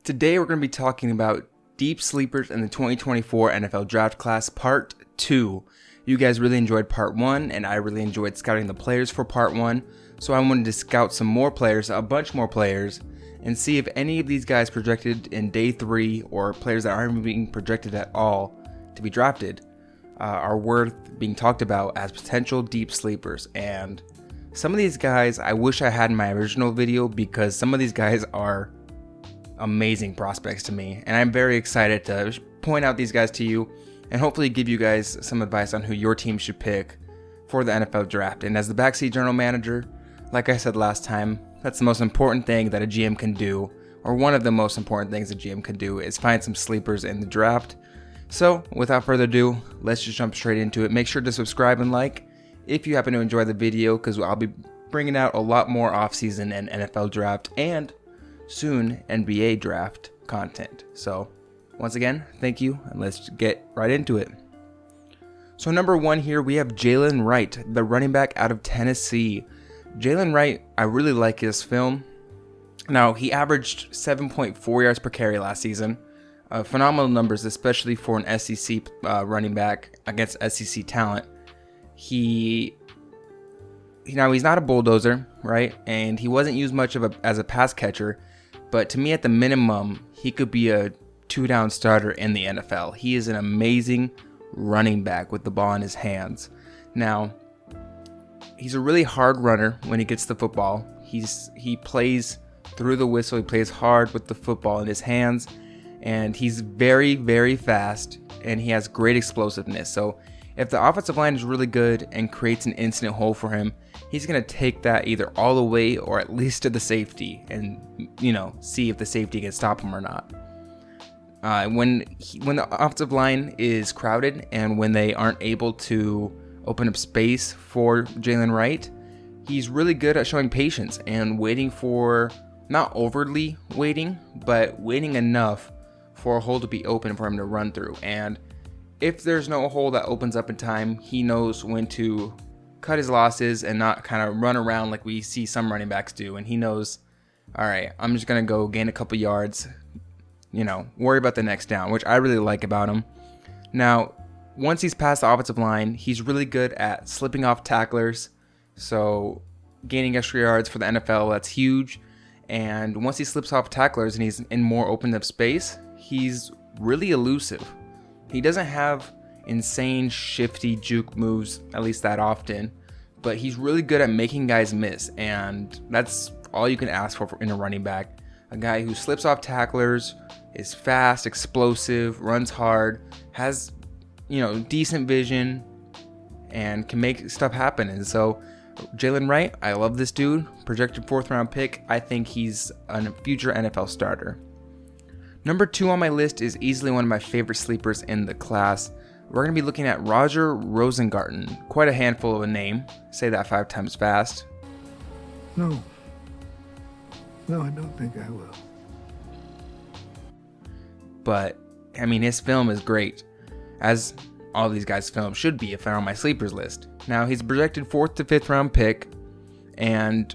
Today we're going to be talking about deep sleepers in the 2024 NFL Draft Class Part 2. You guys really enjoyed Part 1, and I really enjoyed scouting the players for Part 1, so I wanted to scout some more players, a bunch more players, and see if any of these guys projected in Day 3, or players that aren't being projected at all to be drafted, are worth being talked about as potential deep sleepers. And some of these guys I wish I had in my original video, because some of these guys are amazing prospects to me, and I'm very excited to point out these guys to you and hopefully give you guys some advice on who your team should pick for the NFL draft. And as the Backseat General Manager, like I said last time, that's the most important thing that a GM can do, or one of the most important things a GM can do, is find some sleepers in the draft. So without further ado, let's just jump straight into it. Make sure to subscribe and like if you happen to enjoy the video, because I'll be bringing out a lot more offseason and NFL draft and soon NBA draft content. So once again, thank you, and let's get right into it. So number 1 here, we have Jaylen Wright, the running back out of Tennessee. Jaylen Wright, I really like his film. Now, he averaged 7.4 yards per carry last season. Phenomenal numbers, especially for an SEC running back against SEC talent. He's not a bulldozer, right? And he wasn't used much as a pass catcher. But to me, at the minimum, he could be a 2-down starter in the NFL. He is an amazing running back with the ball in his hands. Now, he's a really hard runner when he gets the football. He plays through the whistle. He plays hard with the football in his hands. And he's very, very fast. And he has great explosiveness. So if the offensive line is really good and creates an instant hole for him, he's going to take that either all the way or at least to the safety and, see if the safety can stop him or not. When the offensive line is crowded and when they aren't able to open up space for Jaylen Wright, he's really good at showing patience and waiting for, not overly waiting, but waiting enough for a hole to be open for him to run through. And if there's no hole that opens up in time, he knows when to cut his losses and not kind of run around like we see some running backs do. And he knows, all right, I'm just going to go gain a couple yards, worry about the next down, which I really like about him. Now, once he's past the offensive line, he's really good at slipping off tacklers. So gaining extra yards for the NFL, that's huge. And once he slips off tacklers and he's in more opened up space, he's really elusive. He doesn't have insane shifty juke moves, at least that often, but he's really good at making guys miss, and that's all you can ask for in a running back. A guy who slips off tacklers, is fast, explosive, runs hard, has decent vision, and can make stuff happen. And so Jaylen Wright, I love this dude. Projected 4th round pick. I think he's a future NFL starter. Number 2 on my list is easily one of my favorite sleepers in the class. We're going to be looking at Rosengarten. Quite a handful of a name. Say that 5 times fast. No, I don't think I will. But, his film is great. As all these guys' film should be if they're on my sleepers list. Now, he's projected 4th to 5th round pick. And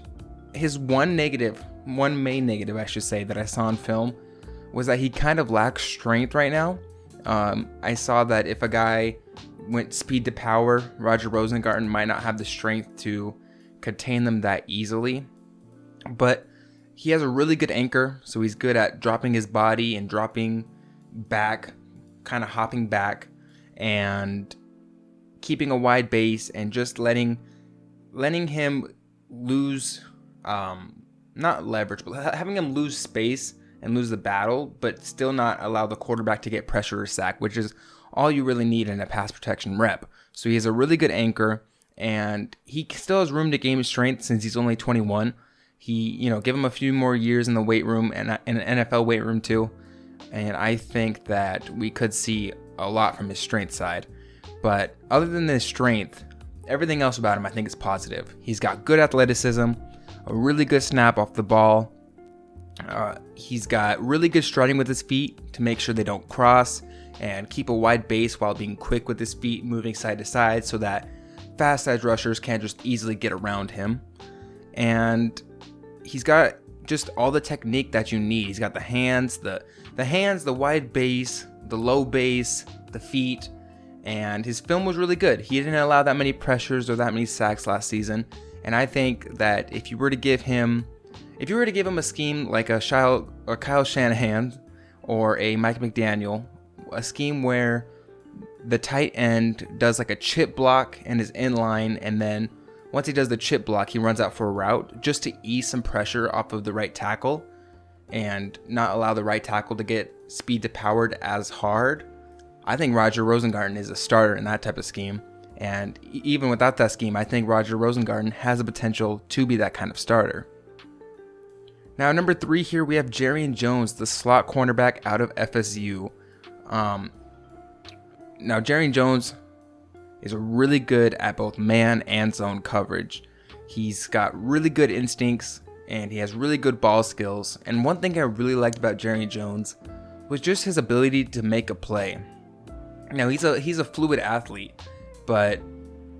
his one main negative, I should say, that I saw in film was that he kind of lacks strength right now. I saw that if a guy went speed to power, Roger Rosengarten might not have the strength to contain them that easily. But he has a really good anchor, so he's good at dropping his body and dropping back, kind of hopping back, and keeping a wide base and just letting him lose, not leverage, but having him lose space and lose the battle, but still not allow the quarterback to get pressure or sack, which is all you really need in a pass protection rep. So he has a really good anchor, and he still has room to gain strength since he's only 21. He, give him a few more years in the weight room and in an NFL weight room too. And I think that we could see a lot from his strength side. But other than his strength, everything else about him I think is positive. He's got good athleticism, a really good snap off the ball. He's got really good strutting with his feet to make sure they don't cross, and keep a wide base while being quick with his feet, moving side to side so that fast edge rushers can't just easily get around him. And he's got just all the technique that you need. He's got the hands, the wide base, the low base, the feet, and his film was really good. He didn't allow that many pressures or that many sacks last season, and I think that if you were to give him a scheme like a Kyle Shanahan or a Mike McDaniel, a scheme where the tight end does like a chip block and is in line, and then once he does the chip block, he runs out for a route just to ease some pressure off of the right tackle and not allow the right tackle to get speed to powered as hard. I think Roger Rosengarten is a starter in that type of scheme. And even without that scheme, I think Roger Rosengarten has the potential to be that kind of starter. Now, number 3 here, we have Jaylen Jones, the slot cornerback out of FSU. Now, Jaylen Jones is really good at both man and zone coverage. He's got really good instincts, and he has really good ball skills. And one thing I really liked about Jaylen Jones was just his ability to make a play. Now, he's a fluid athlete, but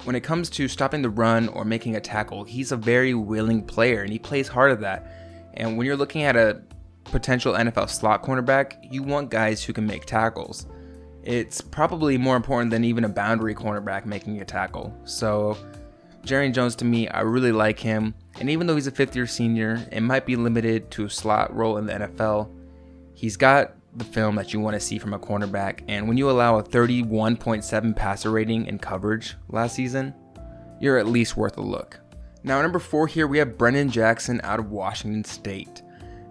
when it comes to stopping the run or making a tackle, he's a very willing player, and he plays hard at that. And when you're looking at a potential NFL slot cornerback, you want guys who can make tackles. It's probably more important than even a boundary cornerback making a tackle. So Jaylen Jones, to me, I really like him. And even though he's a 5th-year senior, it might be limited to a slot role in the NFL. He's got the film that you want to see from a cornerback. And when you allow a 31.7 passer rating in coverage last season, you're at least worth a look. Now, number 4 here, we have Brennan Jackson out of Washington State.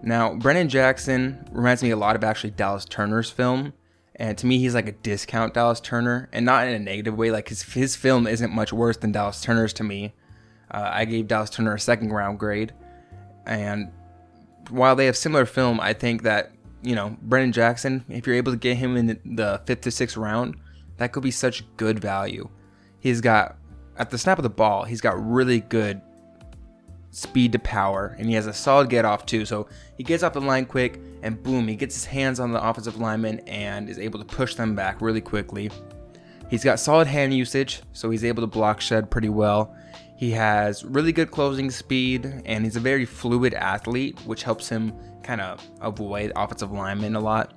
Now, Brennan Jackson reminds me a lot of actually Dallas Turner's film. And to me, he's like a discount Dallas Turner, and not in a negative way. Like his film isn't much worse than Dallas Turner's to me. I gave Dallas Turner a 2nd round grade. And while they have similar film, I think that, Brennan Jackson, if you're able to get him in the 5th to 6th round, that could be such good value. He's got, at the snap of the ball, he's got really good speed to power, and he has a solid get off too. So he gets off the line quick, and boom, he gets his hands on the offensive lineman and is able to push them back really quickly. He's got solid hand usage, so he's able to block shed pretty well. He has really good closing speed, and he's a very fluid athlete, which helps him kind of avoid offensive linemen a lot.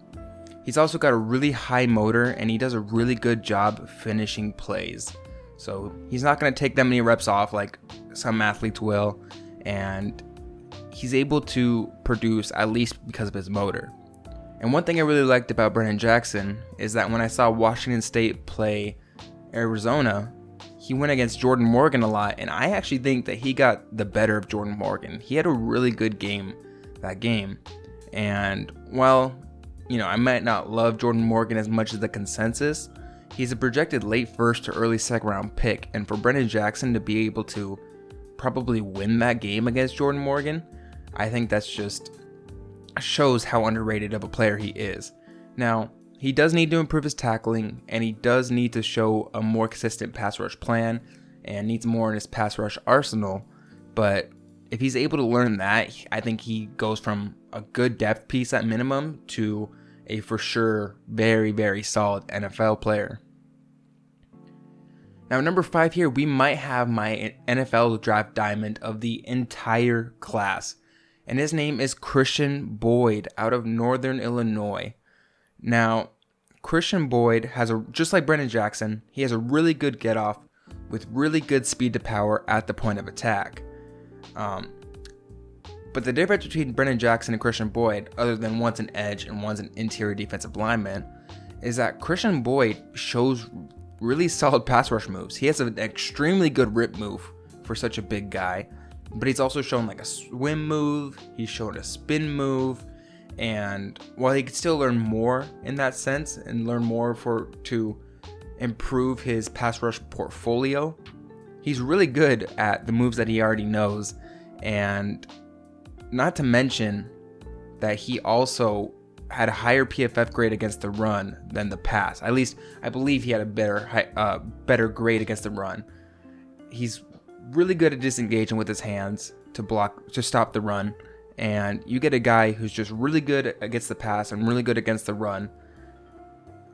He's also got a really high motor, and he does a really good job finishing plays. So he's not going to take that many reps off like some athletes will, and he's able to produce at least because of his motor. And one thing I really liked about Brennan Jackson is that when I saw Washington State play Arizona, he went against Jordan Morgan a lot, and I actually think that he got the better of Jordan Morgan. He had a really good game that game. And while, I might not love Jordan Morgan as much as the consensus, he's a projected late 1st to early 2nd round pick. And for Brennan Jackson to be able to probably win that game against Jordan Morgan, I think that's just shows how underrated of a player he is. Now, he does need to improve his tackling, and he does need to show a more consistent pass rush plan and needs more in his pass rush arsenal. But if he's able to learn that, I think he goes from a good depth piece at minimum to a for sure very, very solid NFL player. Now, number 5 here, we might have my NFL draft diamond of the entire class, and his name is Christian Boyd out of Northern Illinois. Now, Christian Boyd has just like Brennan Jackson, he has a really good get off with really good speed to power at the point of attack. But the difference between Brennan Jackson and Christian Boyd, other than one's an edge and one's an interior defensive lineman, is that Christian Boyd shows really solid pass rush moves. He has an extremely good rip move for such a big guy, but he's also shown like a swim move, he's shown a spin move, and while he could still learn more in that sense and learn more to improve his pass rush portfolio, he's really good at the moves that he already knows. And not to mention that he also had a higher PFF grade against the run than the pass. At least I believe he had a better grade against the run. He's really good at disengaging with his hands to stop the run. And you get a guy who's just really good against the pass and really good against the run.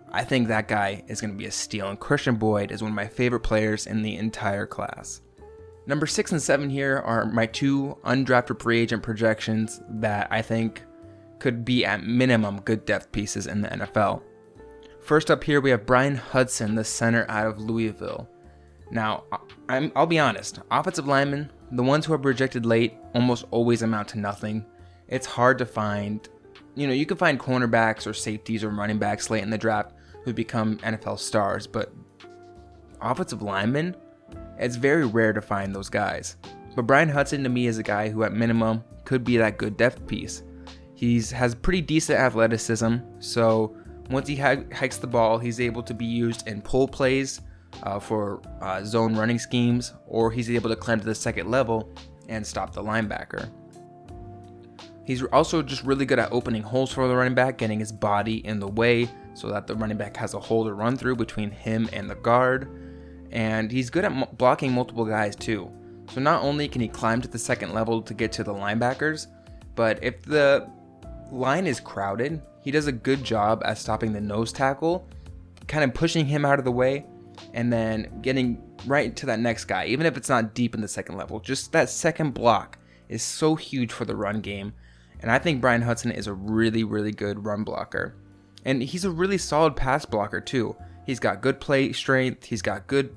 I think that guy is going to be a steal. And Christian Boyd is one of my favorite players in the entire class. Number 6 and 7 here are my two undrafted free agent projections that I think could be at minimum good depth pieces in the NFL. First up here, we have Brian Hudson, the center out of Louisville. Now, I'll be honest, offensive linemen, the ones who are projected late, almost always amount to nothing. It's hard to find, you can find cornerbacks or safeties or running backs late in the draft who become NFL stars, but offensive linemen, it's very rare to find those guys. But Brian Hudson to me is a guy who at minimum could be that good depth piece. He has pretty decent athleticism, so once he hikes the ball, he's able to be used in pull plays for zone running schemes, or he's able to climb to the second level and stop the linebacker. He's also just really good at opening holes for the running back, getting his body in the way so that the running back has a hole to run through between him and the guard. And he's good at blocking multiple guys too. So not only can he climb to the second level to get to the linebackers, but if the line is crowded, he does a good job at stopping the nose tackle, kind of pushing him out of the way, and then getting right to that next guy, even if it's not deep in the second level. Just that second block is so huge for the run game. And I think Brian Hudson is a really, really good run blocker. And he's a really solid pass blocker too. He's got good play strength, he's got good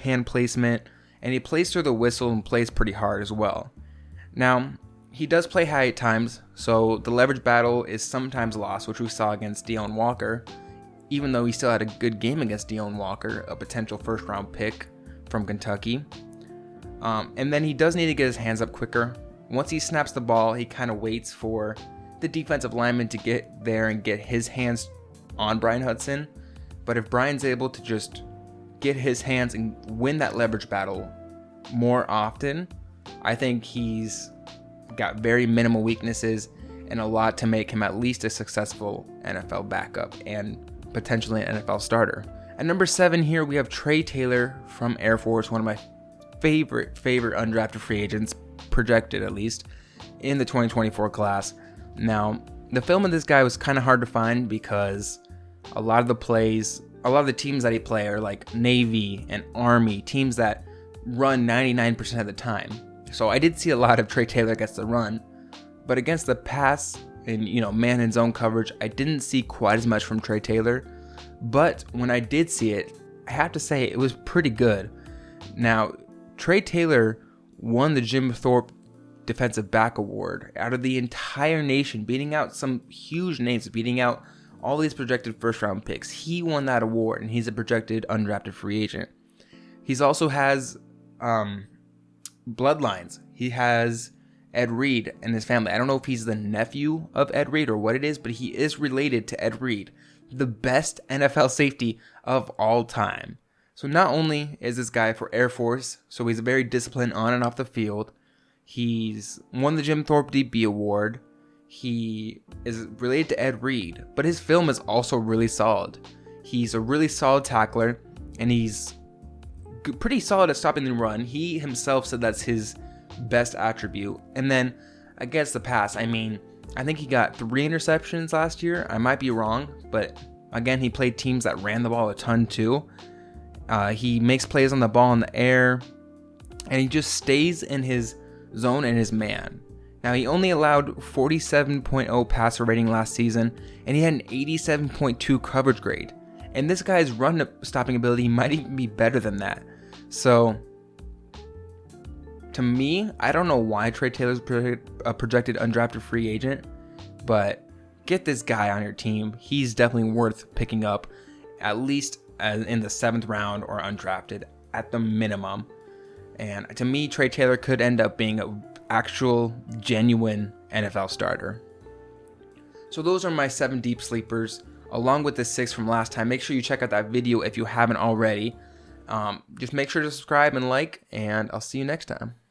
hand placement, and he plays through the whistle and plays pretty hard as well. Now, he does play high at times, so the leverage battle is sometimes lost, which we saw against Deone Walker, even though he still had a good game against Deone Walker, a potential first-round pick from Kentucky. And then he does need to get his hands up quicker. Once he snaps the ball, he kind of waits for the defensive lineman to get there and get his hands on Brian Hudson. But if Brian's able to just get his hands and win that leverage battle more often, I think he's got very minimal weaknesses and a lot to make him at least a successful NFL backup and potentially an NFL starter. At number 7 here, we have Trey Taylor from Air Force, one of my favorite undrafted free agents, projected at least, in the 2024 class. Now, the film of this guy was kind of hard to find because a lot of the teams that he play are like Navy and Army, teams that run 99% of the time. So I did see a lot of Trey Taylor against the run, but against the pass and man and zone coverage, I didn't see quite as much from Trey Taylor. But when I did see it, I have to say it was pretty good. Now, Trey Taylor won the Jim Thorpe Defensive Back Award out of the entire nation, beating out some huge names, beating out all these projected first-round picks. He won that award, and he's a projected undrafted free agent. He's also has bloodlines. He has Ed Reed and his family. I don't know if he's the nephew of Ed Reed or what it is, but he is related to Ed Reed, the best NFL safety of all time. So not only is this guy for Air Force, so he's very disciplined on and off the field, he's won the Jim Thorpe DB Award, he is related to Ed Reed, but his film is also really solid. He's a really solid tackler, and he's pretty solid at stopping the run. He himself said that's his best attribute. And then against the pass, I think he got 3 interceptions last year. I might be wrong, but again, he played teams that ran the ball a ton too. He makes plays on the ball in the air, and he just stays in his zone and his man. Now, he only allowed 47.0 passer rating last season, and he had an 87.2 coverage grade. And this guy's run stopping ability might even be better than that. So, to me, I don't know why Trey Taylor's a projected undrafted free agent, but get this guy on your team. He's definitely worth picking up, at least in the 7th round or undrafted at the minimum. And to me, Trey Taylor could end up being an actual, genuine NFL starter. So those are my 7 deep sleepers, along with the 6 from last time. Make sure you check out that video if you haven't already. Just make sure to subscribe and like, and I'll see you next time.